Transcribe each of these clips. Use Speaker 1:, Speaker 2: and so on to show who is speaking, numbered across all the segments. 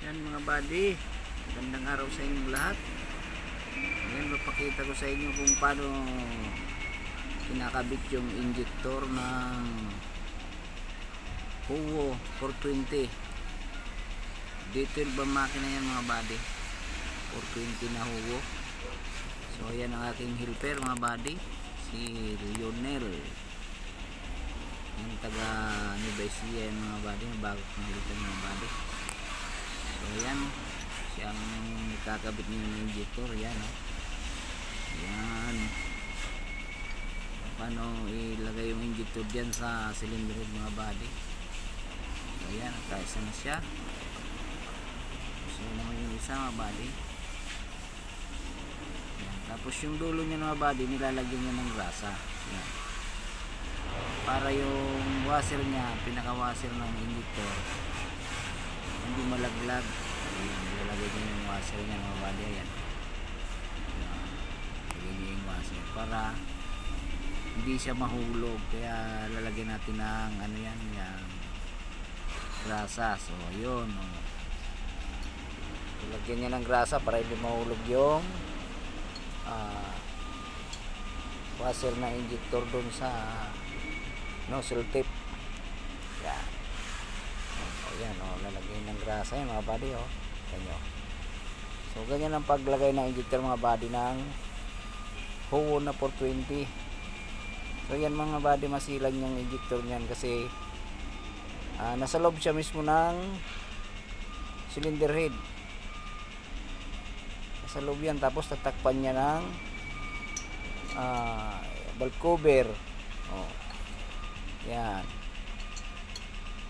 Speaker 1: Yan mga buddy, magandang araw sa inyong lahat. Ngayon papakita ko sa inyo kung paano kinakabit yung injector ng Howo 420. D12 ang makina yan mga buddy, 420 na Howo. So ayan ang aking helper mga buddy, si Lionel, yung taga Nueva Ecija yan mga buddy, bago kong halitan mga buddy. So ayan, siyang kakabit niya ng injector. Yan o, yan, paano ilagay yung injector dyan sa cylinder head mga buddy. So ayan, kaisa na siya. So naman yung isa mga buddy. Yan. Tapos yung dulo niya mga buddy, nilalagyan niya ng grasa. Yan, para yung washer niya, pinaka washer ng injector, hindi malaglag. Ayan, ilalagay niya yung washer niya mga buddy. Ayan, ilalagay niya yung washer para hindi siya mahulog. Kaya lalagyan natin ng ano yan, yung grasa. So ayun, lalagyan niya ng grasa para hindi mahulog yung washer na injector dun sa nozzle tip. Yan. Ayan o, lalagyan ng grasa yan mga buddy o. Ganyan. So ganyan ang paglagay ng injector mga buddy ng Howo na 420. So yan mga buddy, masilang yung injector niyan kasi nasa loob siya mismo ng cylinder head. Nasa loob yan, tapos tatakpan niya ng valve cover. O, yan.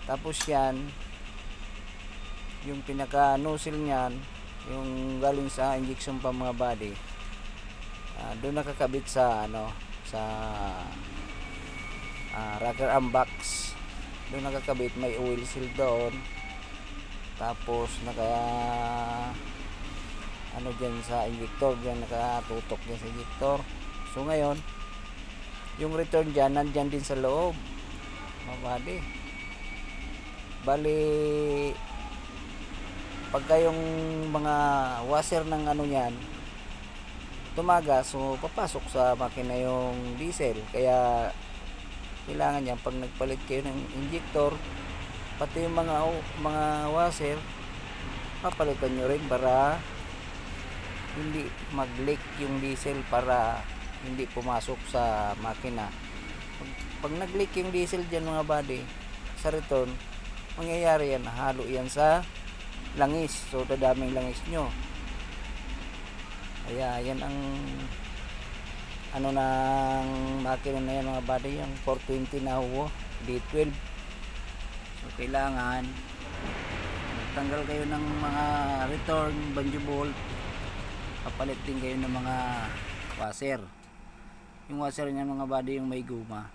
Speaker 1: Tapos yan, yung pinaka nozzle niyan, yung galing sa injection pa mga body, doon nakakabit sa ano, sa rocker arm box. Doon nakakabit, may oil seal doon. Tapos naka ano dyan sa injector, dyan nakatutok dyan sa injector. So ngayon, yung return dyan, nandyan din sa loob mga body. Bali, pagka yung mga washer ng ano yan tumagas, so papasok sa makina yung diesel. Kaya kailangan yan, pag nagpalit kayo ng injector, pati yung mga washer papalitan nyo rin para hindi mag-leak yung diesel, para hindi pumasok sa makina. Pag nag-leak yung diesel dyan mga body, sa return, mangyayari yan, halo yan sa langis. So dadaming langis nyo. Kaya yan ang ano ng makina na yan mga buddy, yung 420 na Howo D12. So kailangan tanggal kayo ng mga return banjo bolt, papalit din kayo ng mga washer. Yung washer niyan mga buddy, yung may guma,